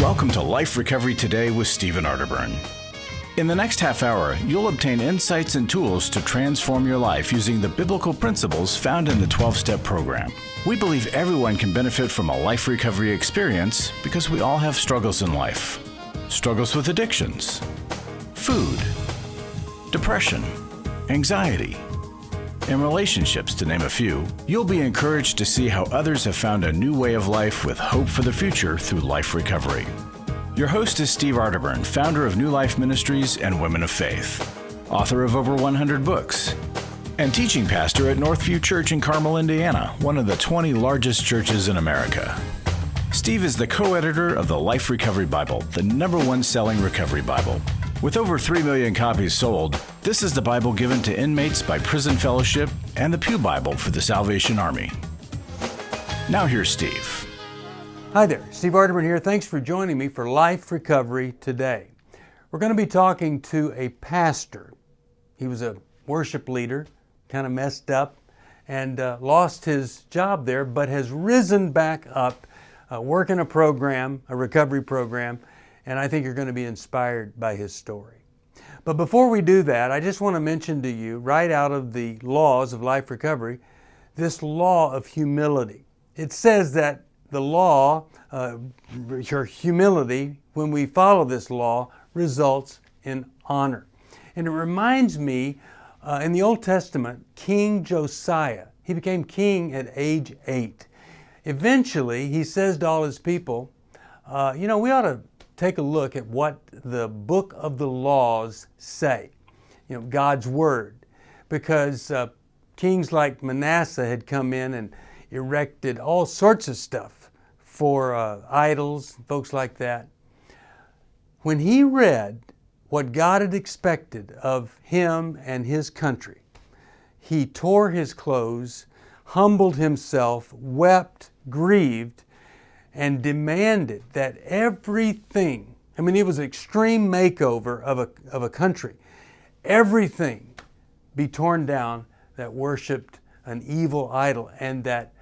Welcome to Life Recovery Today with Stephen Arterburn. In the next half hour, you'll obtain insights and tools to transform your life using the biblical principles found in the 12-step program. We believe everyone can benefit from a life recovery experience because we all have struggles in life. Struggles with addictions, food, depression, anxiety, and relationships, to name a few. You'll be encouraged to see how others have found a new way of life with hope for the future through life recovery. Your host is Steve Arterburn, founder of New Life Ministries and Women of Faith, author of over 100 books, and teaching pastor at Northview Church in Carmel, Indiana, one of the 20 largest churches in America. Steve is the co-editor of the Life Recovery Bible, the #1 selling recovery Bible. With over 3 million copies sold, this is the Bible given to inmates by Prison Fellowship and the Pew Bible for the Salvation Army. Now here's Steve. Hi there, Steve Arterburn here. Thanks for joining me for Life Recovery Today. We're going to be talking to a pastor. He was a worship leader, kind of messed up, and lost his job there, but has risen back up, working a program, a recovery program, and I think you're going to be inspired by his story. But before we do that, I just want to mention to you, right out of the laws of life recovery, this law of humility. It says that the law, your humility, when we follow this law, results in honor. And it reminds me, in the Old Testament, King Josiah, he became king at age 8. Eventually, he says to all his people, we ought to take a look at what the book of the laws say, God's word, because kings like Manasseh had come in and erected all sorts of stuff for idols, folks like that. When he read what God had expected of him and his country, he tore his clothes, humbled himself, wept, grieved, and demanded that everything, it was an extreme makeover of a country, everything be torn down that worshiped an evil idol, and that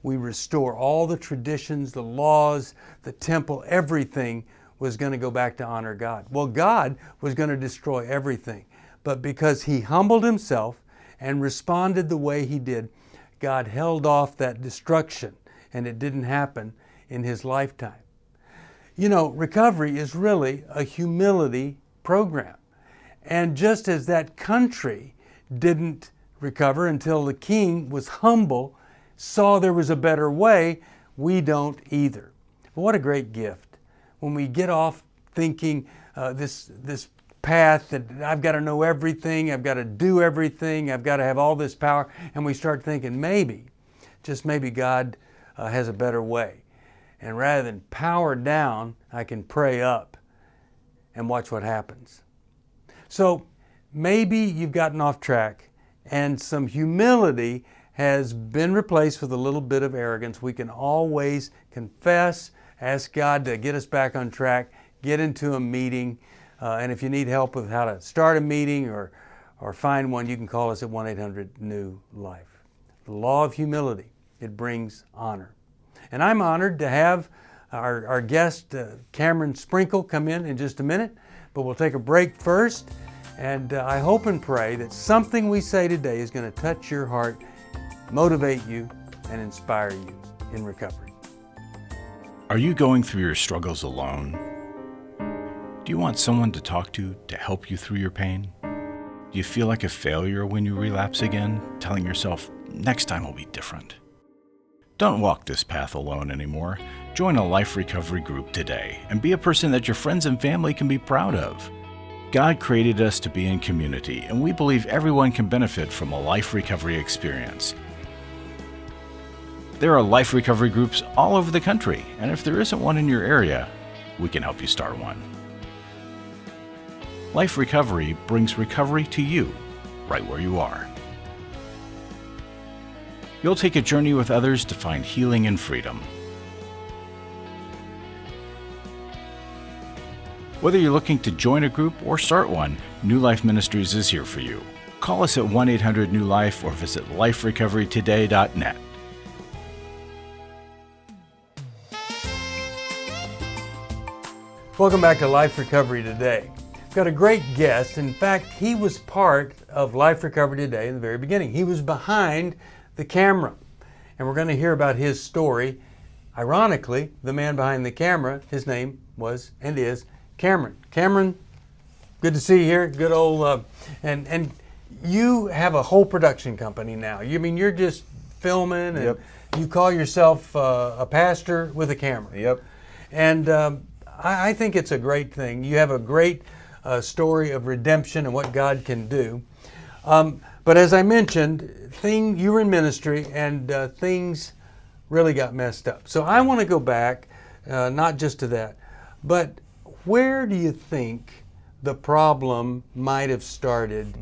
we restore all the traditions, the laws, the temple, everything was going to go back to honor God. Well, God was going to destroy everything, but because he humbled himself and responded the way he did, God held off that destruction, and it didn't happen in his lifetime. Recovery is really a humility program. And just as that country didn't recover until the king was humble, saw there was a better way, we don't either. But what a great gift when we get off thinking this path that I've got to know everything, I've got to do everything, I've got to have all this power, and we start thinking maybe, just maybe God has a better way. And rather than power down, I can pray up and watch what happens. So maybe you've gotten off track and some humility has been replaced with a little bit of arrogance. We can always confess, ask God to get us back on track, get into a meeting, and if you need help with how to start a meeting or find one, you can call us at 1-800-NEW-LIFE. The law of humility, it brings honor. And I'm honored to have our guest, Cameron Sprinkle, come in just a minute, but we'll take a break first. And I hope and pray that something we say today is going to touch your heart, motivate you, and inspire you in recovery. Are you going through your struggles alone? Do you want someone to talk to help you through your pain? Do you feel like a failure when you relapse again, telling yourself, next time will be different? Don't walk this path alone anymore. Join a life recovery group today and be a person that your friends and family can be proud of. God created us to be in community, and we believe everyone can benefit from a life recovery experience. There are life recovery groups all over the country, and if there isn't one in your area, we can help you start one. Life Recovery brings recovery to you, right where you are. You'll take a journey with others to find healing and freedom. Whether you're looking to join a group or start one, New Life Ministries is here for you. Call us at 1-800-NEW-LIFE or visit liferecoverytoday.net. Welcome back to Life Recovery Today. We've got a great guest. In fact, he was part of Life Recovery Today in the very beginning. He was behind the camera. And we're going to hear about his story. Ironically, the man behind the camera, his name was and is Cameron. Cameron, good to see you here. Good old, and you have a whole production company now. You're just filming, and Yep. you call yourself a pastor with a camera. Yep. And I think it's a great thing. You have a great story of redemption and what God can do. But as I mentioned, you were in ministry and things really got messed up. So I want to go back, not just to that, but where do you think the problem might have started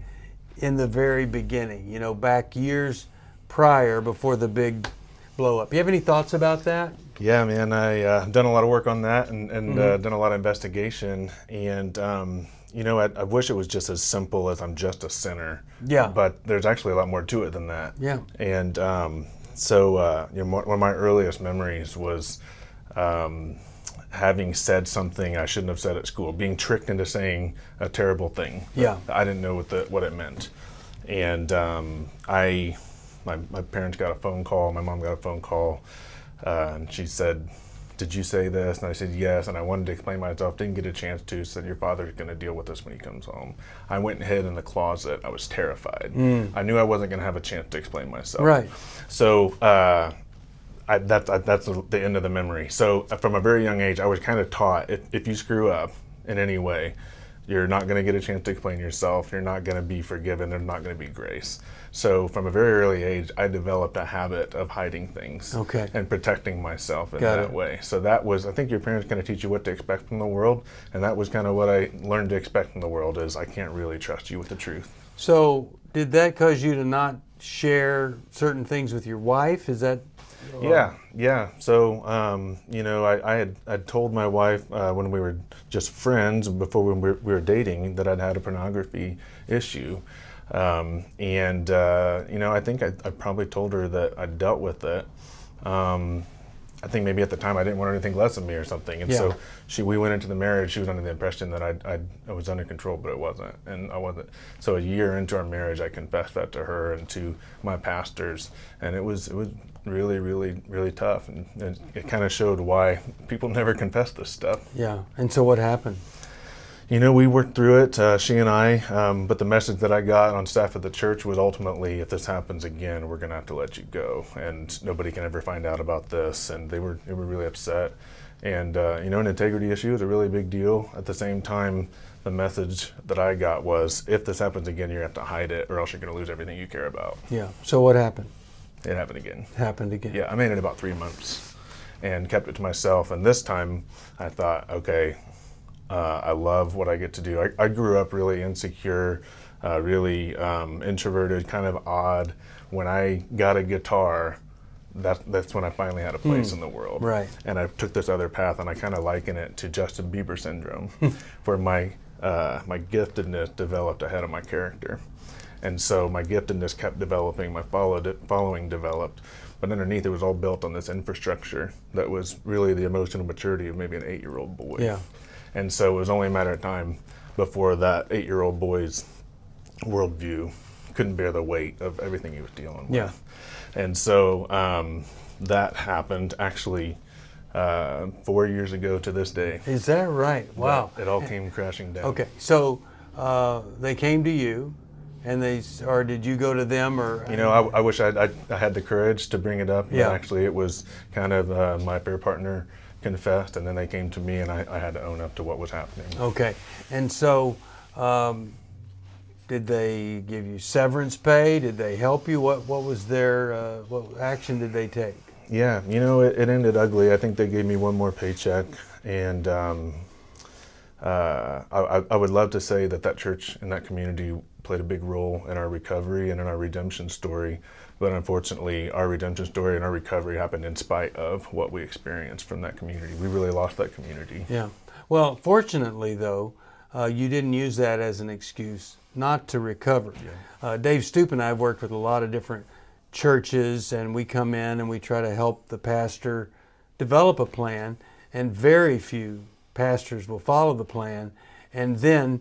in the very beginning, back years prior before the big blow up? You have any thoughts about that? Yeah, man, I done a lot of work on that and done a lot of investigation. And, I wish it was just as simple as I'm just a sinner. Yeah. But there's actually a lot more to it than that. Yeah. And one of my earliest memories was having said something I shouldn't have said at school, being tricked into saying a terrible thing. Yeah. I didn't know what it meant. And my parents got a phone call, my mom got a phone call, and she said, "Did you say this?" And I said, "Yes." And I wanted to explain myself, didn't get a chance to, said, "Your father's going to deal with this when he comes home." I went and hid in the closet. I was terrified. I knew I wasn't going to have a chance to explain myself. Right. So that's the end of the memory. So from a very young age, I was kind of taught, if you screw up in any way, you're not going to get a chance to explain yourself. You're not going to be forgiven. There's not going to be grace. So from a very early age, I developed a habit of hiding things and protecting myself in that way. So that was, I think your parents kind of teach you what to expect from the world. And that was kind of what I learned to expect from the world is I can't really trust you with the truth. So did that cause you to not share certain things with your wife? Is that... Yeah. So, I had told my wife when we were just friends, before we were dating, that I'd had a pornography issue. I think I probably told her that I dealt with it. I think maybe at the time I didn't want her to think less of me or something. And so we went into the marriage, she was under the impression that I was under control, but it wasn't, and I wasn't. So a year into our marriage, I confessed that to her and to my pastors, and it was really, really, really tough. And it kind of showed why people never confess this stuff. Yeah, and so what happened? We worked through it, she and I, but the message that I got on staff at the church was ultimately, if this happens again, we're going to have to let you go, and nobody can ever find out about this, and they were really upset. And, an integrity issue is a really big deal. At the same time, the message that I got was, if this happens again, you have to hide it, or else you're going to lose everything you care about. Yeah, so what happened? It happened again. Happened again. Yeah, I made it about 3 months and kept it to myself, and this time I thought, okay, I love what I get to do. I grew up really insecure, really introverted, kind of odd. When I got a guitar, that's when I finally had a place in the world. Right. And I took this other path, and I kind of liken it to Justin Bieber syndrome, where my giftedness developed ahead of my character. And so my giftedness kept developing, my following developed, but underneath it was all built on this infrastructure that was really the emotional maturity of maybe an 8-year-old boy. Yeah. And so it was only a matter of time before that 8-year-old boy's worldview couldn't bear the weight of everything he was dealing with. Yeah. And so that happened actually 4 years ago to this day. Is that right? Wow. It all came crashing down. Okay, so they came to you, and or did you go to them, or? I wish I had the courage to bring it up. Yeah. But actually, it was kind of my affair partner confessed, and then they came to me, and I had to own up to what was happening. Okay, and so did they give you severance pay? Did they help you? What was their what action did they take? Yeah, it ended ugly. I think they gave me one more paycheck, and I would love to say that church and that community played a big role in our recovery and in our redemption story. But unfortunately, our redemption story and our recovery happened in spite of what we experienced from that community. We really lost that community. Yeah. Well, fortunately, though, you didn't use that as an excuse not to recover. Yeah. Dave Stoop and I have worked with a lot of different churches, and we come in and we try to help the pastor develop a plan, and very few pastors will follow the plan, and then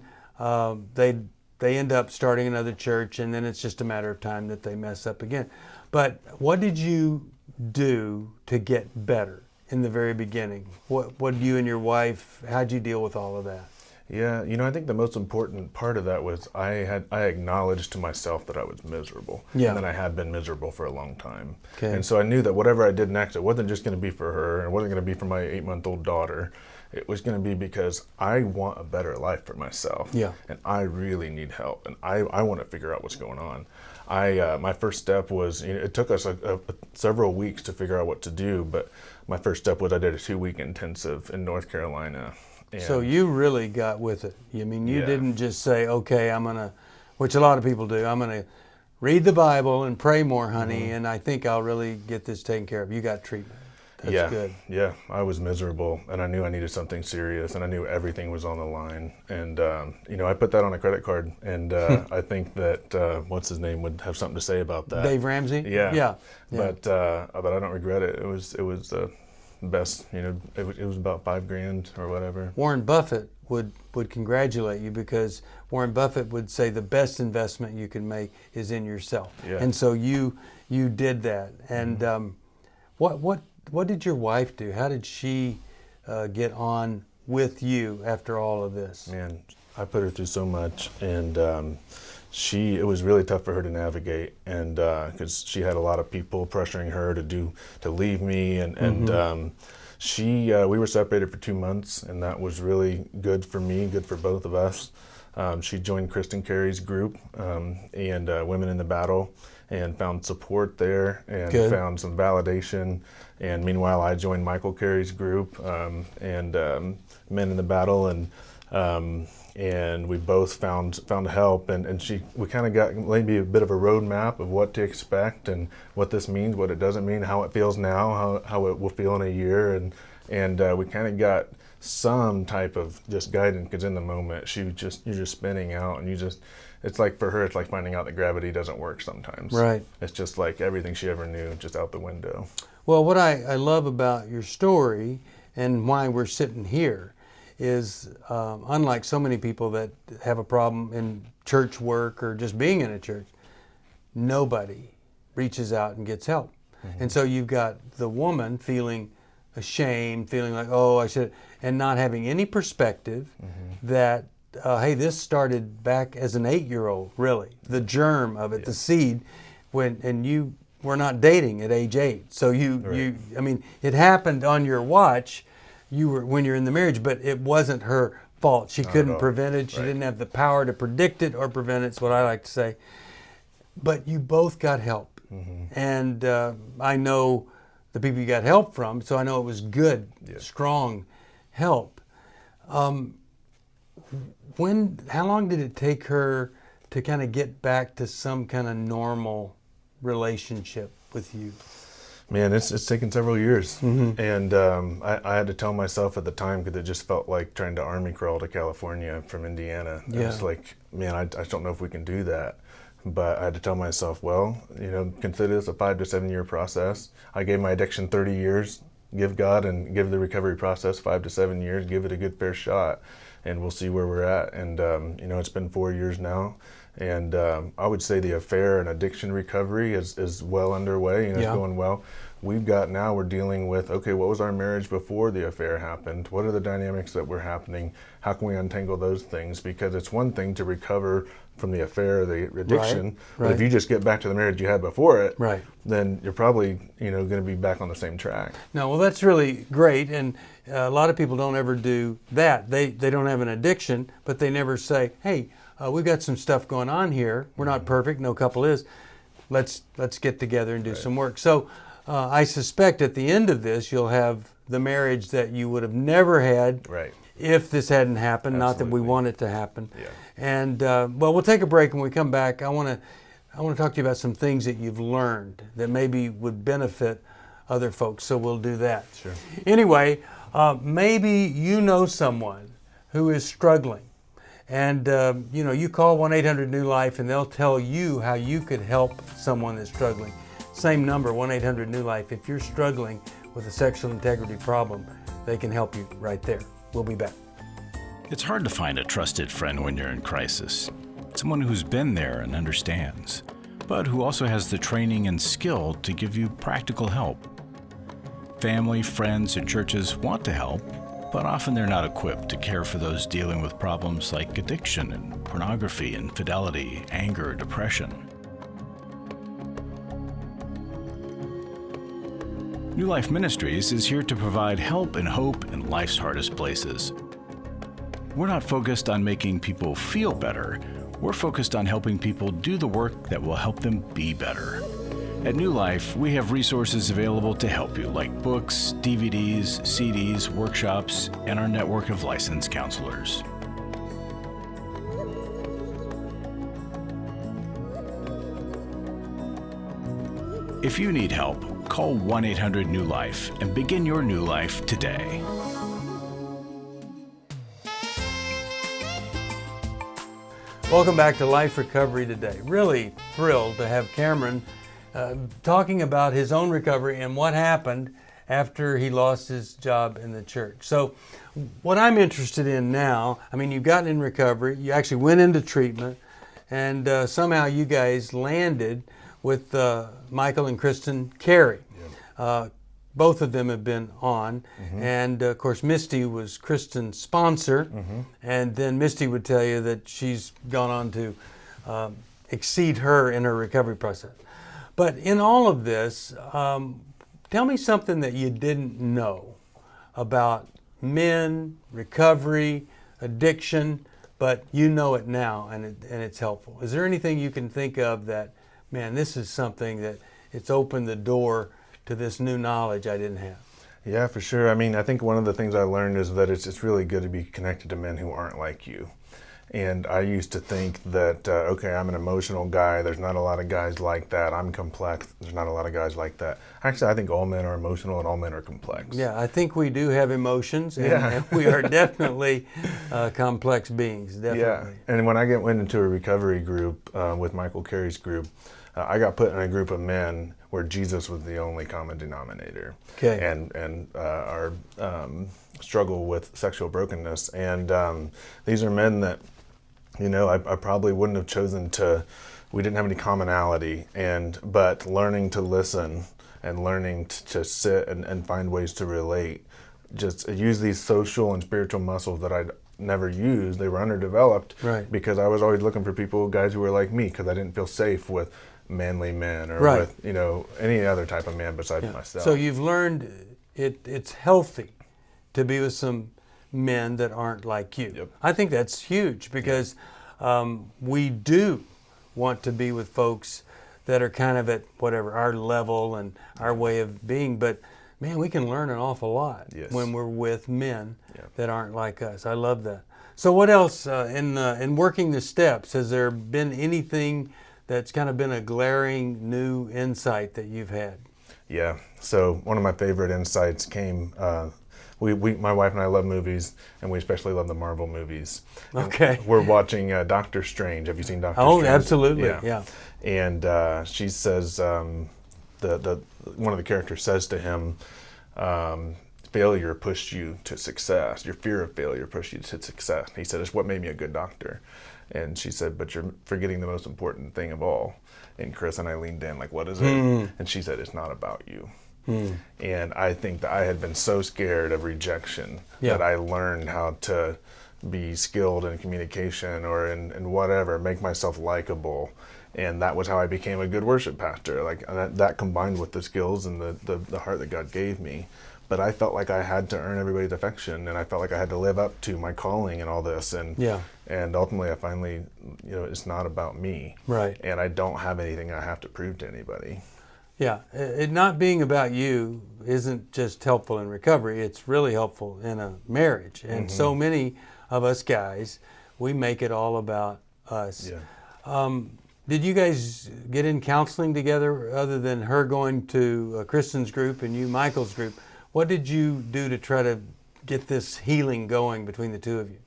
they end up starting another church, and then it's just a matter of time that they mess up again. But what did you do to get better in the very beginning? What you and your wife, how'd you deal with all of that? Yeah, I think the most important part of that was I acknowledged to myself that I was miserable. Yeah. And that I had been miserable for a long time. Okay. And so I knew that whatever I did next, it wasn't just going to be for her, it wasn't going to be for my 8-month-old daughter. It was going to be because I want a better life for myself. Yeah. And I really need help, and I want to figure out what's going on. My first step was, it took us several weeks to figure out what to do, but my first step was I did a 2-week intensive in North Carolina. And So you really got with it. I mean, you Yeah. didn't just say, okay, which a lot of people do, I'm going to read the Bible and pray more, honey, and I think I'll really get this taken care of. You got treatment. That's good. Yeah, I was miserable, and I knew I needed something serious, and I knew everything was on the line. And I put that on a credit card, and I think that what's his name would have something to say about that. Dave Ramsey? Yeah. Yeah. But I don't regret it. It was the best. It was about $5,000 or whatever. Warren Buffett would congratulate you, because Warren Buffett would say the best investment you can make is in yourself. Yeah. And so you did that. And what did your wife do? How did she get on with you after all of this? Man, I put her through so much, and it was really tough for her to navigate, and because she had a lot of people pressuring her to leave me, and we were separated for 2 months, and that was really good for me, good for both of us. She joined Kristen Carey's group, and Women in the Battle, and found support there, and Good. found some validation. And meanwhile, I joined Michael Carey's group, and Men in the Battle, and we both found help, and we kind of got maybe a bit of a roadmap of what to expect and what this means, what it doesn't mean, how it feels now, how it will feel in a year, and we kind of got some type of just guidance, because in the moment you're just spinning out, and it's like, for her, it's like finding out that gravity doesn't work sometimes. Right. It's just like everything she ever knew just out the window. Well, what I love about your story and why we're sitting here is, unlike so many people that have a problem in church work or just being in a church, nobody reaches out and gets help. And so you've got the woman feeling ashamed, feeling like, oh, I should, and not having any perspective that, hey, this started back as an 8-year-old, really. The germ of it, the seed, and you were not dating at age 8. So it happened on your watch. When you're in the marriage, but it wasn't her fault. She couldn't prevent it. She didn't have the power to predict it or prevent it. It's what I like to say. But you both got help, and I know the people you got help from, so I know it was good, strong help. How long did it take her to kind of get back to some kind of normal relationship with you? Man, it's taken several years, and I had to tell myself at the time, because it just felt like trying to army crawl to California from Indiana. Yeah. It was like, man, I don't know if we can do that. But I had to tell myself, well, consider this a 5 to 7 year process. I gave my addiction 30 years. Give God and give the recovery process 5 to 7 years. Give it a good fair shot, and we'll see where we're at. And it's been 4 years now. And I would say the affair and addiction recovery is well underway, and it's going well. We're dealing with, okay, what was our marriage before the affair happened? What are the dynamics that were happening? How can we untangle those things? Because it's one thing to recover from the affair or the addiction, but if you just get back to the marriage you had before it, then you're probably going to be back on the same track. No, well, that's really great, and a lot of people don't ever do that. They don't have an addiction, but they never say, hey, we've got some stuff going on here. We're not perfect. No couple is. Let's get together and do some work. So I suspect at the end of this, you'll have the marriage that you would have never had if this hadn't happened. Not that we want it to happen. Yeah. And we'll take a break. When we come back, I want to talk to you about some things that you've learned that maybe would benefit other folks. So we'll do that. Sure. Anyway, maybe you know someone who is struggling. And, you call 1-800-NEW-LIFE, and they'll tell you how you could help someone that's struggling. Same number, 1-800-NEW-LIFE. If you're struggling with a sexual integrity problem, they can help you right there. We'll be back. It's hard to find a trusted friend when you're in crisis. Someone who's been there and understands, but who also has the training and skill to give you practical help. Family, friends, and churches want to help, but often they're not equipped to care for those dealing with problems like addiction and pornography, infidelity, anger, depression. New Life Ministries is here to provide help and hope in life's hardest places. We're not focused on making people feel better. We're focused on helping people do the work that will help them be better. At New Life, we have resources available to help you, like books, DVDs, CDs, workshops, and our network of licensed counselors. If you need help, call 1-800-NEW-LIFE and begin your new life today. Welcome back to Life Recovery Today. Really thrilled to have Cameron talking about his own recovery and what happened after he lost his job in the church. So what I'm interested in now, I mean, you've gotten in recovery, you actually went into treatment, and somehow you guys landed with Michael and Kristen Carey. Yep. Both of them have been on, and of course Misty was Kristen's sponsor, and then Misty would tell you that she's gone on to exceed her in her recovery process. But in all of this, tell me something that you didn't know about men, recovery, addiction, but you know it now and it's helpful. Is there anything you can think of that, man, this is something that it's opened the door to this new knowledge I didn't have? Yeah, for sure. I mean, I think one of the things I learned is that it's really good to be connected to men who aren't like you. And I used to think that, okay, I'm an emotional guy. There's not a lot of guys like that. I'm complex. There's not a lot of guys like that. Actually, I think all men are emotional and all men are complex. Yeah, I think we do have emotions, and we are definitely complex beings, definitely. Yeah, and when I went into a recovery group with Michael Carey's group, I got put in a group of men where Jesus was the only common denominator. Okay. And our struggle with sexual brokenness. And these are men that, you know, I probably wouldn't have chosen to, we didn't have any commonality, but learning to listen and learning to sit and find ways to relate, just use these social and spiritual muscles that I'd never used. They were underdeveloped, right, because I was always looking for people, guys who were like me, because I didn't feel safe with manly men or right, with, you know, any other type of man besides myself. So you've learned it's healthy to be with some men that aren't like you. Yep. I think that's huge, because we do want to be with folks that are kind of at whatever our level and our way of being, but man, we can learn an awful lot when we're with men that aren't like us. I love that. So what else in working the steps, has there been anything that's kind of been a glaring new insight that you've had? Yeah, so one of my favorite insights came, my wife and I love movies, and we especially love the Marvel movies. Okay. And we're watching Doctor Strange. Have you seen Doctor Strange? Oh, absolutely, yeah. And she says, one of the characters says to him, failure pushed you to success. Your fear of failure pushed you to success. He said, it's what made me a good doctor. And she said, but you're forgetting the most important thing of all. And Chris and I leaned in, like, what is it? And she said, it's not about you. And I think that I had been so scared of rejection that I learned how to be skilled in communication or in whatever, make myself likable. And that was how I became a good worship pastor. Like that combined with the skills and the heart that God gave me. But I felt like I had to earn everybody's affection, and I felt like I had to live up to my calling and all this. And ultimately, I finally, you know, it's not about me. Right. And I don't have anything I have to prove to anybody. Yeah, it not being about you isn't just helpful in recovery, it's really helpful in a marriage. And so many of us guys, we make it all about us. Yeah. Did you guys get in counseling together other than her going to Kristen's group and you Michael's group? What did you do to try to get this healing going between the two of you?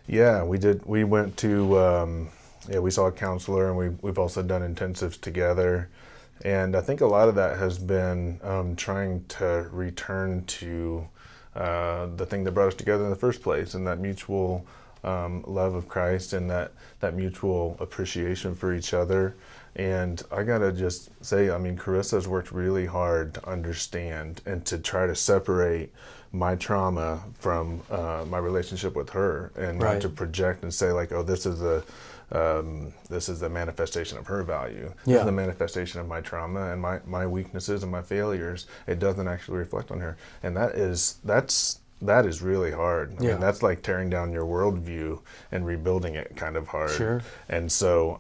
Yeah, we did. We went to, we saw a counselor, and we've also done intensives together. And I think a lot of that has been trying to return to the thing that brought us together in the first place, and that mutual love of Christ, and that mutual appreciation for each other. And I gotta just say, I mean, Carissa's worked really hard to understand and to try to separate my trauma from my relationship with her, and not to project and say like, oh, this is the manifestation of her value. This is the manifestation of my trauma and my weaknesses and my failures. It doesn't actually reflect on her, and that is really hard. I mean, that's like tearing down your worldview and rebuilding it kind of hard. Sure. And so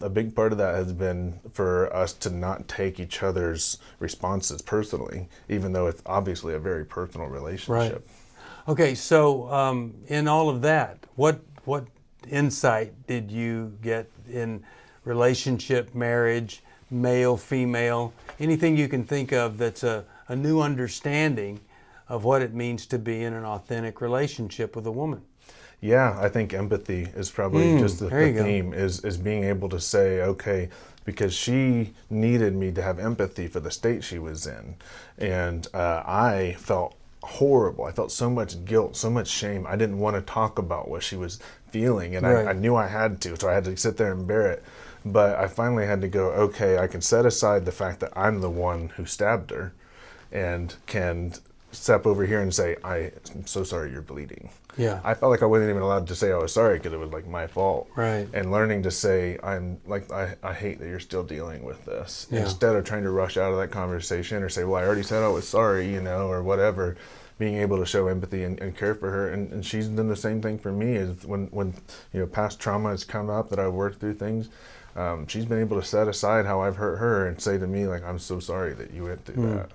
a big part of that has been for us to not take each other's responses personally, even though it's obviously a very personal relationship. Right. Okay, so in all of that, what insight did you get in relationship, marriage, male, female, anything you can think of that's a new understanding of what it means to be in an authentic relationship with a woman? Yeah, I think empathy is probably just the theme, is being able to say, okay, because she needed me to have empathy for the state she was in. And I felt horrible. I felt so much guilt, so much shame. I didn't want to talk about what she was feeling, and I knew I had to, so I had to sit there and bear it. But I finally had to go, okay, I can set aside the fact that I'm the one who stabbed her, and can step over here and say, I'm so sorry you're bleeding. Yeah. I felt like I wasn't even allowed to say I was sorry because it was like my fault. Right. And learning to say, I hate that you're still dealing with this. Yeah. Instead of trying to rush out of that conversation or say, well, I already said I was sorry, or whatever. Being able to show empathy and care for her. And she's done the same thing for me. Is when past trauma has come up, that I've worked through things, she's been able to set aside how I've hurt her and say to me, like, I'm so sorry that you went through that.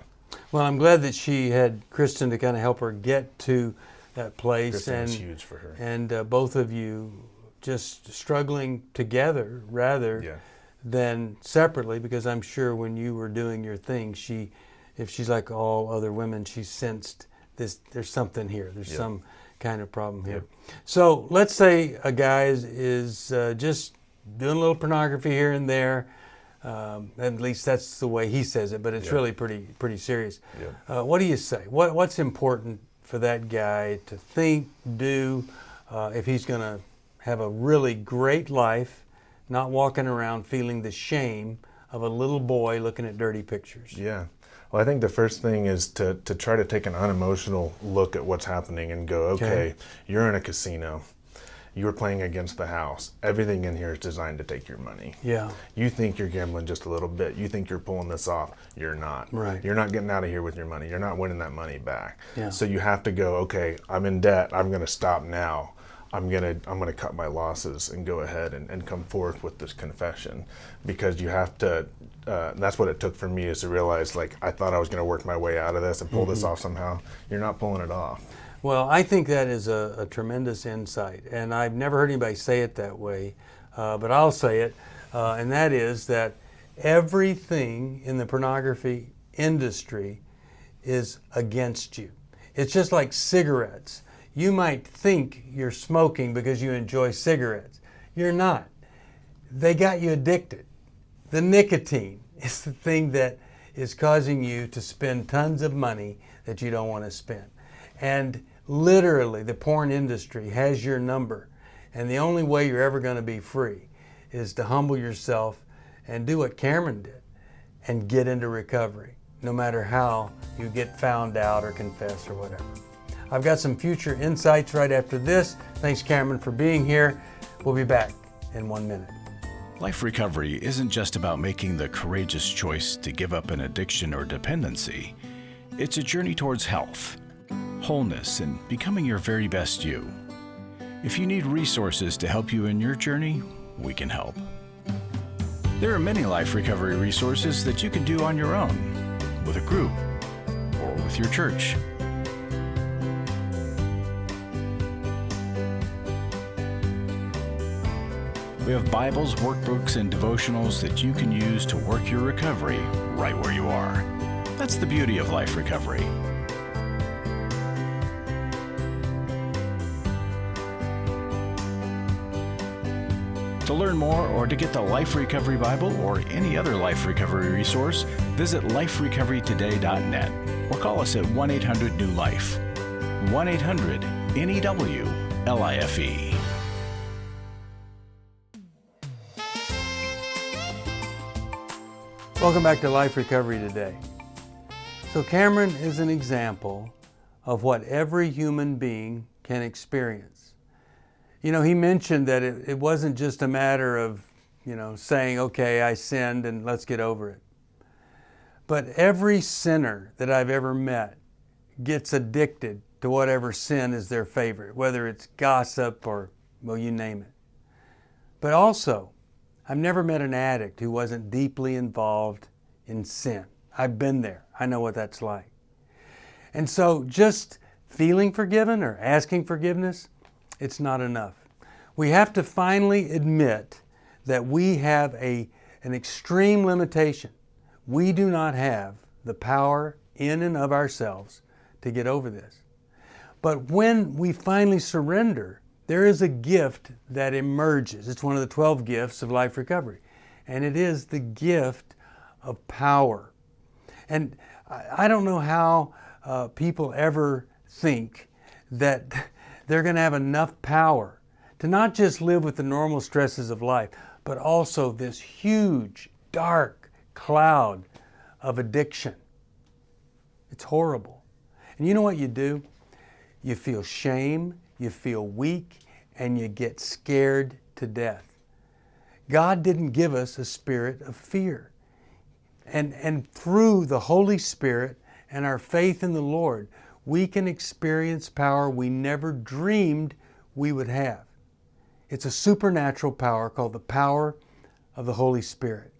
Well, I'm glad that she had Kristen to kind of help her get to that place. Kristen was huge for her. And both of you just struggling together rather than separately, because I'm sure when you were doing your thing, if she's like all other women, she sensed there's something here. There's some kind of problem here. So let's say a guy is just doing a little pornography here and there. At least that's the way he says it, but it's really pretty serious. What do you say? What's important for that guy to think, do, if he's going to have a really great life, not walking around feeling the shame of a little boy looking at dirty pictures? Yeah. Well, I think the first thing is to try to take an unemotional look at what's happening and go, okay, you're in a casino. You were playing against the house. Everything in here is designed to take your money. Yeah. You think you're gambling just a little bit. You think you're pulling this off. You're not. Right. You're not getting out of here with your money. You're not winning that money back. Yeah. So you have to go, okay, I'm in debt. I'm going to stop now. I'm gonna cut my losses and go ahead and come forth with this confession, because you have to. That's what it took for me, is to realize, like, I thought I was gonna work my way out of this and pull this off somehow. You're not pulling it off. Well, I think that is a tremendous insight, and I've never heard anybody say it that way, but I'll say it, and that is that everything in the pornography industry is against you. It's just like cigarettes. You might think you're smoking because you enjoy cigarettes. You're not. They got you addicted. The nicotine is the thing that is causing you to spend tons of money that you don't want to spend. And literally, the porn industry has your number. And the only way you're ever going to be free is to humble yourself and do what Cameron did and get into recovery, no matter how you get found out or confess or whatever. I've got some future insights right after this. Thanks, Cameron, for being here. We'll be back in 1 minute. Life recovery isn't just about making the courageous choice to give up an addiction or dependency. It's a journey towards health, wholeness, and becoming your very best you. If you need resources to help you in your journey, we can help. There are many life recovery resources that you can do on your own, with a group, or with your church. We have Bibles, workbooks, and devotionals that you can use to work your recovery right where you are. That's the beauty of life recovery. To learn more or to get the Life Recovery Bible or any other life recovery resource, visit liferecoverytoday.net or call us at 1-800-NEW-LIFE. 1-800-NEW-LIFE. Welcome back to Life Recovery Today. So Cameron is an example of what every human being can experience. You know, he mentioned that it wasn't just a matter of, saying, okay, I sinned and let's get over it. But every sinner that I've ever met gets addicted to whatever sin is their favorite, whether it's gossip or, well, you name it. But also, I've never met an addict who wasn't deeply involved in sin. I've been there. I know what that's like. And so just feeling forgiven or asking forgiveness, it's not enough. We have to finally admit that we have an extreme limitation. We do not have the power in and of ourselves to get over this. But when we finally surrender, there is a gift that emerges. It's one of the 12 gifts of life recovery. And it is the gift of power. And I don't know how people ever think that they're going to have enough power to not just live with the normal stresses of life, but also this huge, dark cloud of addiction. It's horrible. And you know what you do? You feel shame, you feel weak, and you get scared to death. God didn't give us a spirit of fear. And through the Holy Spirit and our faith in the Lord, we can experience power we never dreamed we would have. It's a supernatural power called the power of the Holy Spirit.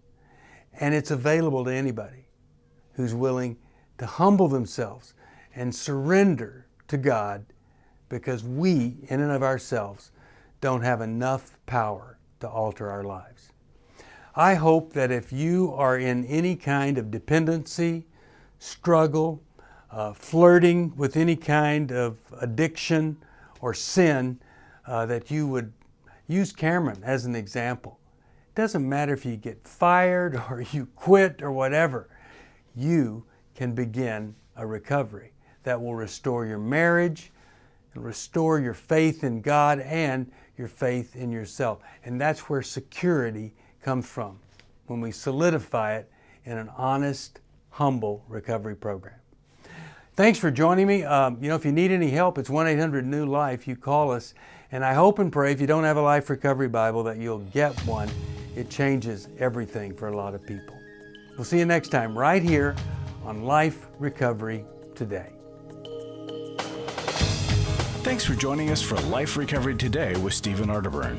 And it's available to anybody who's willing to humble themselves and surrender to God, because we, in and of ourselves, don't have enough power to alter our lives. I hope that if you are in any kind of dependency, struggle, flirting with any kind of addiction or sin, that you would use Cameron as an example. It doesn't matter if you get fired or you quit or whatever. You can begin a recovery that will restore your marriage, and restore your faith in God and your faith in yourself. And that's where security comes from, when we solidify it in an honest, humble recovery program. Thanks for joining me. If you need any help, it's 1-800-NEW-LIFE. You call us. And I hope and pray if you don't have a Life Recovery Bible that you'll get one. It changes everything for a lot of people. We'll see you next time right here on Life Recovery Today. Thanks for joining us for Life Recovery Today with Stephen Arterburn.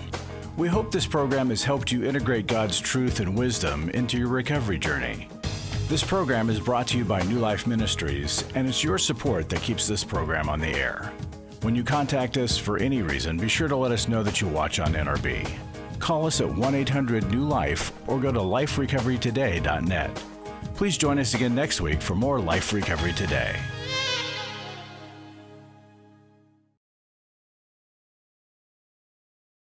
We hope this program has helped you integrate God's truth and wisdom into your recovery journey. This program is brought to you by New Life Ministries, and it's your support that keeps this program on the air. When you contact us for any reason, be sure to let us know that you watch on NRB. Call us at 1-800-NEW-LIFE or go to liferecoverytoday.net. Please join us again next week for more Life Recovery Today.